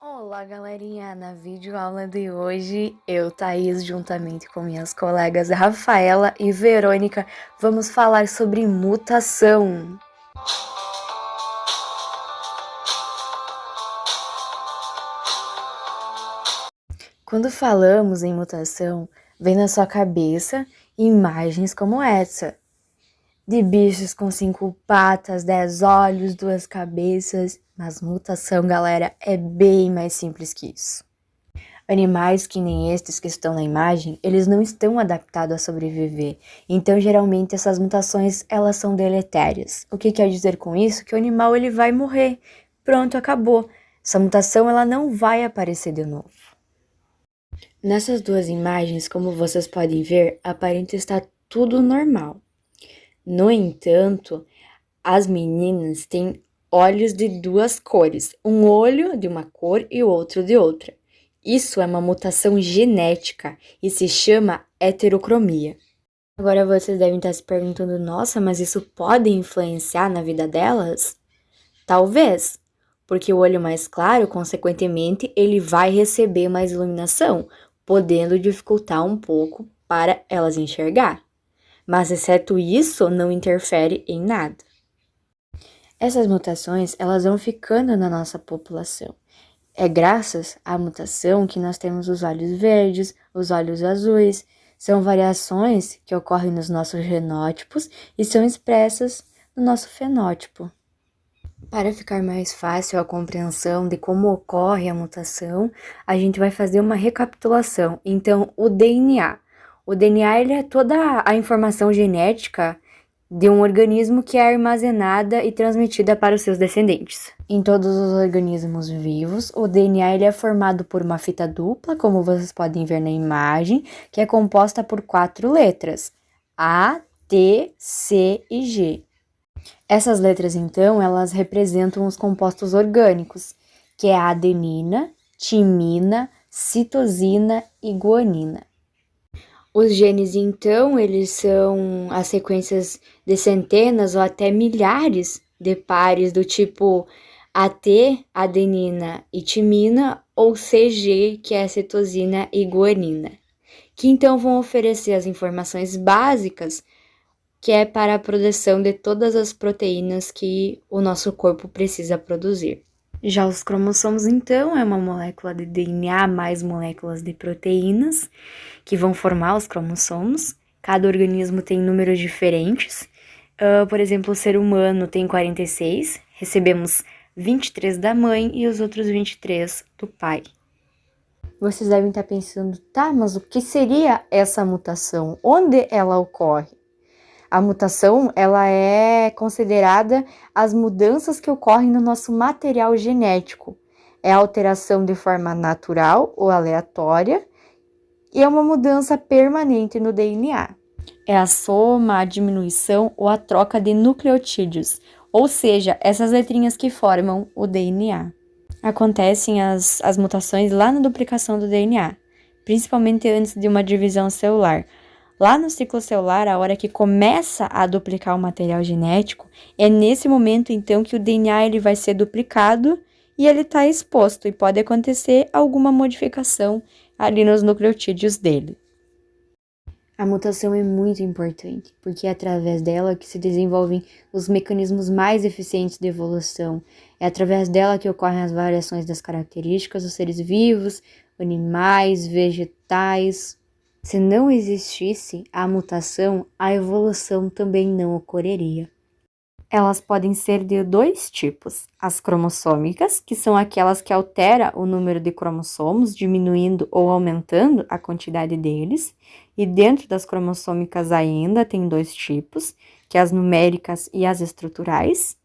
Olá, galerinha! Na videoaula de hoje, eu, Thaís, juntamente com minhas colegas Rafaela e Verônica, vamos falar sobre mutação. Quando falamos em mutação, vem na sua cabeça imagens como essa, de bichos com 5 patas, 10 olhos, 2 cabeças, mas mutação, galera, é bem mais simples que isso. Animais que nem estes que estão na imagem, eles não estão adaptados a sobreviver, então geralmente essas mutações elas são deletérias. O que quer dizer com isso? Que o animal ele vai morrer, pronto, acabou. Essa mutação ela não vai aparecer de novo. Nessas duas imagens, como vocês podem ver, aparenta estar tudo normal. No entanto, as meninas têm olhos de duas cores, um olho de uma cor e o outro de outra. Isso é uma mutação genética e se chama heterocromia. Agora vocês devem estar se perguntando, nossa, mas isso pode influenciar na vida delas? Talvez, porque o olho mais claro, consequentemente, ele vai receber mais iluminação, podendo dificultar um pouco para elas enxergar. Mas exceto isso, não interfere em nada. Essas mutações, elas vão ficando na nossa população. É graças à mutação que nós temos os olhos verdes, os olhos azuis. São variações que ocorrem nos nossos genótipos e são expressas no nosso fenótipo. Para ficar mais fácil a compreensão de como ocorre a mutação, a gente vai fazer uma recapitulação. Então, o DNA. O DNA ele é toda a informação genética de um organismo que é armazenada e transmitida para os seus descendentes. Em todos os organismos vivos, o DNA ele é formado por uma fita dupla, como vocês podem ver na imagem, que é composta por 4 letras, A, T, C e G. Essas letras, então, elas representam os compostos orgânicos, que é a adenina, timina, citosina e guanina. Os genes, então, eles são as sequências de centenas ou até milhares de pares do tipo AT, adenina e timina, ou CG, que é citosina e guanina, que então vão oferecer as informações básicas que é para a produção de todas as proteínas que o nosso corpo precisa produzir. Já os cromossomos, então, é uma molécula de DNA mais moléculas de proteínas que vão formar os cromossomos. Cada organismo tem números diferentes. Por exemplo, o ser humano tem 46, recebemos 23 da mãe e os outros 23 do pai. Vocês devem estar pensando, tá, mas o que seria essa mutação? Onde ela ocorre? A mutação, ela é considerada as mudanças que ocorrem no nosso material genético. É a alteração de forma natural ou aleatória e é uma mudança permanente no DNA. É a soma, a diminuição ou a troca de nucleotídeos, ou seja, essas letrinhas que formam o DNA. Acontecem as mutações lá na duplicação do DNA, principalmente antes de uma divisão celular. Lá no ciclo celular, a hora que começa a duplicar o material genético, é nesse momento, então, que o DNA ele vai ser duplicado e ele está exposto e pode acontecer alguma modificação ali nos nucleotídeos dele. A mutação é muito importante, porque é através dela que se desenvolvem os mecanismos mais eficientes de evolução. É através dela que ocorrem as variações das características dos seres vivos, animais, vegetais. Se não existisse a mutação, a evolução também não ocorreria. Elas podem ser de 2 tipos: as cromossômicas, que são aquelas que alteram o número de cromossomos, diminuindo ou aumentando a quantidade deles, e dentro das cromossômicas ainda tem 2 tipos, que é as numéricas e as estruturais.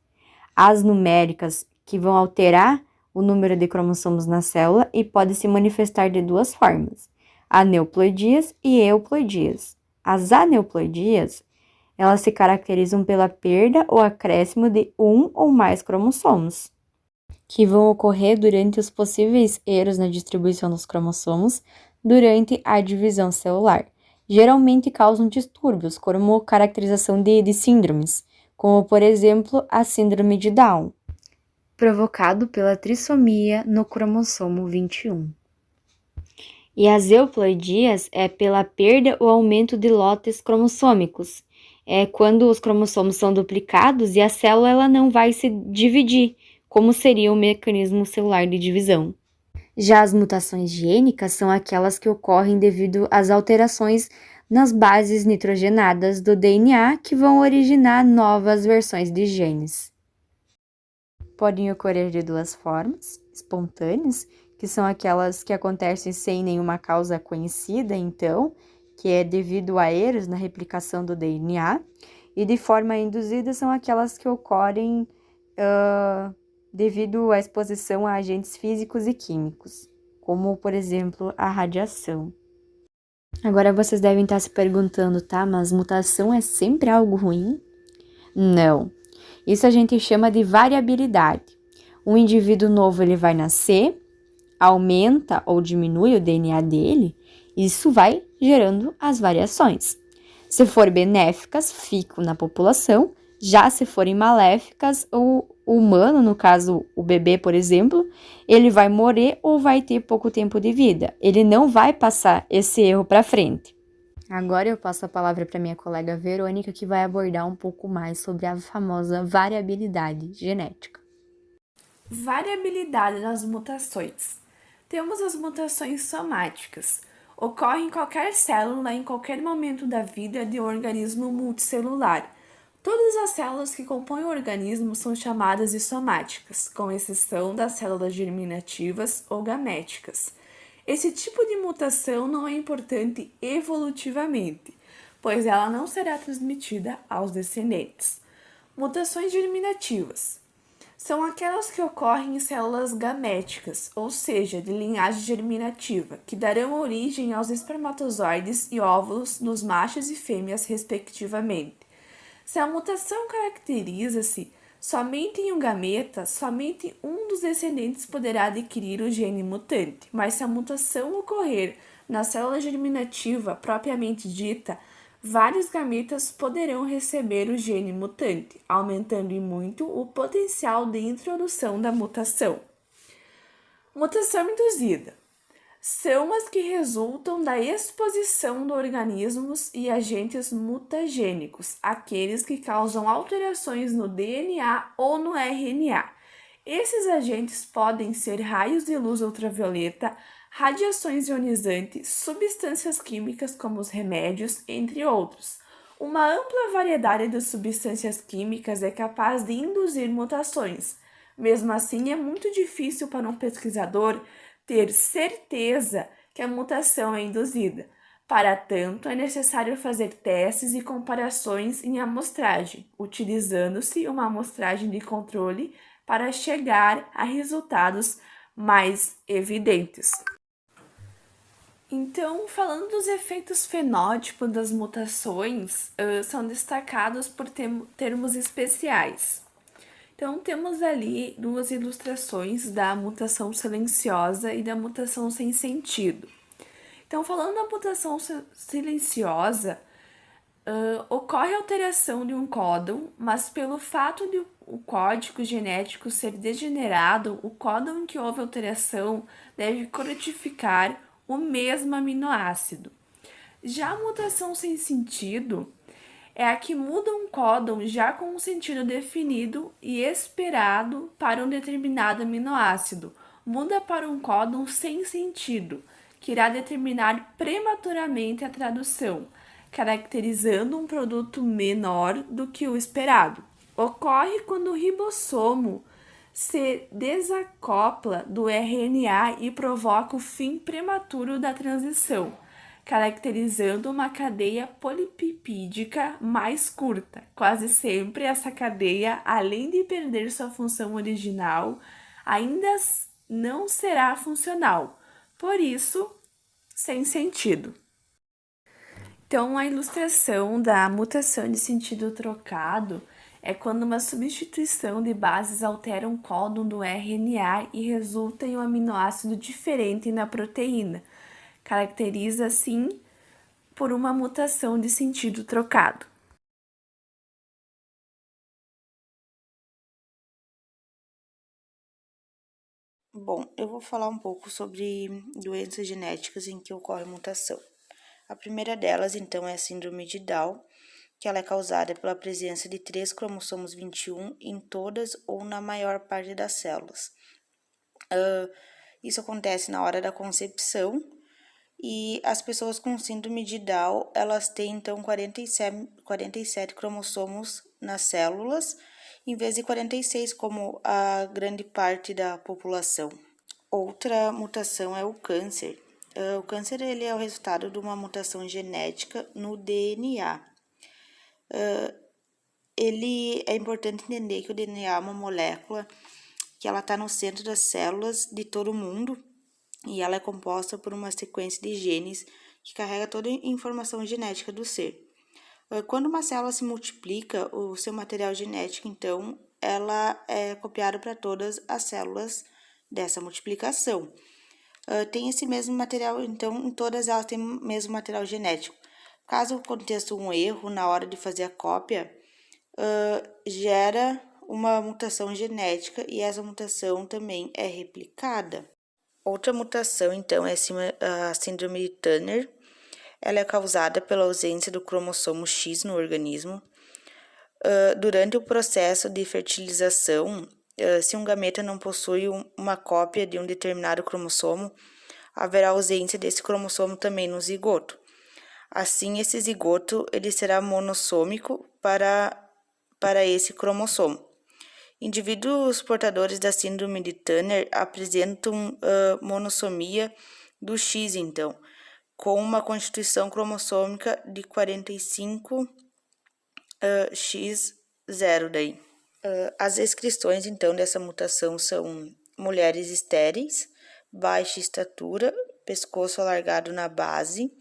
As numéricas, que vão alterar o número de cromossomos na célula e pode se manifestar de 2 formas: aneuploidias e euploidias. As aneuploidias, elas se caracterizam pela perda ou acréscimo de um ou mais cromossomos, que vão ocorrer durante os possíveis erros na distribuição dos cromossomos durante a divisão celular. Geralmente causam distúrbios, como caracterização de síndromes, como, por exemplo, a síndrome de Down. provocado pela trissomia no cromossomo 21. E as euploidias é pela perda ou aumento de lotes cromossômicos. É quando os cromossomos são duplicados e a célula ela não vai se dividir, como seria o mecanismo celular de divisão. Já as mutações gênicas são aquelas que ocorrem devido às alterações nas bases nitrogenadas do DNA que vão originar novas versões de genes. Podem ocorrer de duas formas: espontâneas, que são aquelas que acontecem sem nenhuma causa conhecida, então, que é devido a erros na replicação do DNA, e de forma induzida são aquelas que ocorrem devido à exposição a agentes físicos e químicos, como, por exemplo, a radiação. Agora vocês devem estar se perguntando, tá, mas mutação é sempre algo ruim? Não. Isso a gente chama de variabilidade. Um indivíduo novo ele vai nascer, aumenta ou diminui o DNA dele, isso vai gerando as variações. Se for benéficas, ficam na população, já se forem maléficas, o humano, no caso o bebê, por exemplo, ele vai morrer ou vai ter pouco tempo de vida. Ele não vai passar esse erro para frente. Agora eu passo a palavra para minha colega Verônica, que vai abordar um pouco mais sobre a famosa variabilidade genética. Variabilidade nas mutações. Temos as mutações somáticas. Ocorre em qualquer célula em qualquer momento da vida de um organismo multicelular. Todas as células que compõem o organismo são chamadas de somáticas, com exceção das células germinativas ou gaméticas. Esse tipo de mutação não é importante evolutivamente, pois ela não será transmitida aos descendentes. Mutações germinativas são aquelas que ocorrem em células gaméticas, ou seja, de linhagem germinativa, que darão origem aos espermatozoides e óvulos nos machos e fêmeas, respectivamente. Se a mutação caracteriza-se somente em um gameta, somente um dos descendentes poderá adquirir o gene mutante, mas se a mutação ocorrer na célula germinativa propriamente dita, vários gametas poderão receber o gene mutante, aumentando em muito o potencial de introdução da mutação. Mutação induzida são as que resultam da exposição de organismos e agentes mutagênicos, aqueles que causam alterações no DNA ou no RNA. Esses agentes podem ser raios de luz ultravioleta, radiações ionizantes, substâncias químicas como os remédios, entre outros. Uma ampla variedade de substâncias químicas é capaz de induzir mutações. Mesmo assim, é muito difícil para um pesquisador ter certeza que a mutação é induzida. Para tanto, é necessário fazer testes e comparações em amostragem, utilizando-se uma amostragem de controle para chegar a resultados mais evidentes. Então, falando dos efeitos fenótipos das mutações, são destacados por termos especiais. Então, temos ali duas ilustrações da mutação silenciosa e da mutação sem sentido. Então, falando da mutação silenciosa, ocorre alteração de um códon, mas pelo fato de o código genético ser degenerado, o códon em que houve alteração deve codificar o mesmo aminoácido. Já a mutação sem sentido é a que muda um códon já com um sentido definido e esperado para um determinado aminoácido, muda para um códon sem sentido, que irá determinar prematuramente a tradução, caracterizando um produto menor do que o esperado. Ocorre quando o ribossomo se desacopla do RNA e provoca o fim prematuro da transição, caracterizando uma cadeia polipepídica mais curta. Quase sempre essa cadeia, além de perder sua função original, ainda não será funcional, por isso, sem sentido. Então, a ilustração da mutação de sentido trocado é quando uma substituição de bases altera um códon do RNA e resulta em um aminoácido diferente na proteína. Caracteriza, assim, por uma mutação de sentido trocado. Bom, eu vou falar um pouco sobre doenças genéticas em que ocorre mutação. A primeira delas, então, é a síndrome de Down, que ela é causada pela presença de 3 cromossomos 21 em todas ou na maior parte das células. Isso acontece na hora da concepção e as pessoas com síndrome de Down, elas têm, então, 47 cromossomos nas células, em vez de 46, como a grande parte da população. Outra mutação é o câncer. O câncer ele é o resultado de uma mutação genética no DNA. Ele é importante entender que o DNA é uma molécula que ela está no centro das células de todo mundo e ela é composta por uma sequência de genes que carrega toda a informação genética do ser. Quando uma célula se multiplica, o seu material genético, então, ela é copiada para todas as células dessa multiplicação. Tem esse mesmo material, então, em todas elas tem o mesmo material genético. Caso aconteça um erro na hora de fazer a cópia, gera uma mutação genética e essa mutação também é replicada. Outra mutação, então, é a síndrome de Turner. Ela é causada pela ausência do cromossomo X no organismo. Durante o processo de fertilização, se um gameta não possui uma cópia de um determinado cromossomo, haverá ausência desse cromossomo também no zigoto. Assim, esse zigoto ele será monossômico para esse cromossomo. Indivíduos portadores da síndrome de Turner apresentam monossomia do X, então, com uma constituição cromossômica de 45 X0 daí. As descrições, então, dessa mutação são mulheres estéreis, baixa estatura, pescoço alargado na base,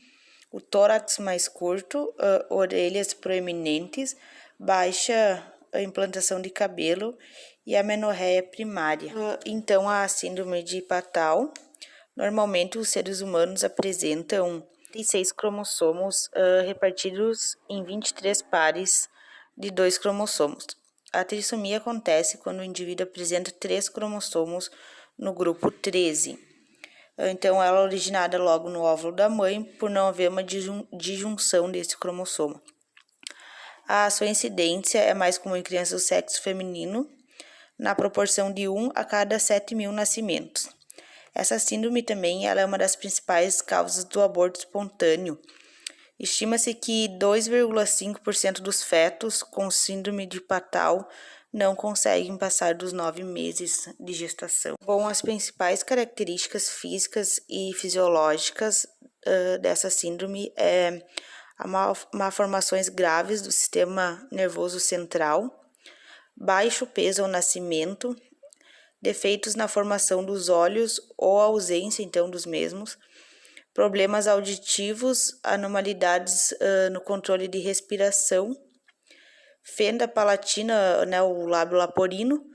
o tórax mais curto, orelhas proeminentes, baixa implantação de cabelo e amenorreia primária. Então, a síndrome de Patau, normalmente os seres humanos apresentam 36 cromossomos repartidos em 23 pares de 2 cromossomos. A trissomia acontece quando o indivíduo apresenta 3 cromossomos no grupo 13. Então, ela é originada logo no óvulo da mãe, por não haver uma disjunção desse cromossomo. A sua incidência é mais comum em crianças do sexo feminino, na proporção de 1 a cada 7.000 nascimentos. Essa síndrome também ela é uma das principais causas do aborto espontâneo. Estima-se que 2,5% dos fetos com síndrome de Patau não conseguem passar dos 9 meses de gestação. Bom, as principais características físicas e fisiológicas dessa síndrome é malformações graves do sistema nervoso central, baixo peso ao nascimento, defeitos na formação dos olhos ou ausência, então, dos mesmos, problemas auditivos, anormalidades no controle de respiração, fenda palatina, né, o lábio leporino,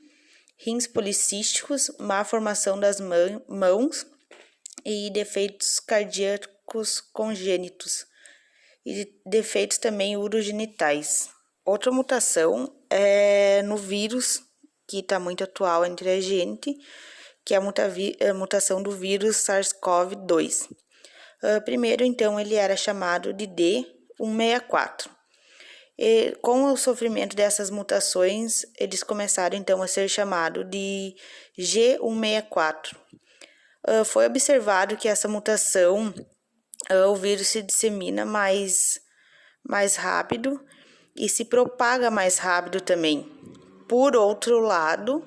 rins policísticos, má formação das mãos e defeitos cardíacos congênitos e defeitos também urogenitais. Outra mutação é no vírus, que está muito atual entre a gente, que é a mutação do vírus SARS-CoV-2. Primeiro, então, ele era chamado de D164. E, com o sofrimento dessas mutações, eles começaram, então, a ser chamados de G164. Foi observado que essa mutação, o vírus se dissemina mais rápido e se propaga mais rápido também. Por outro lado,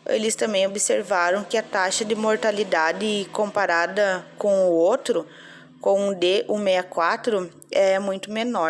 eles também observaram que a taxa de mortalidade comparada com o outro, com o D164, é muito menor.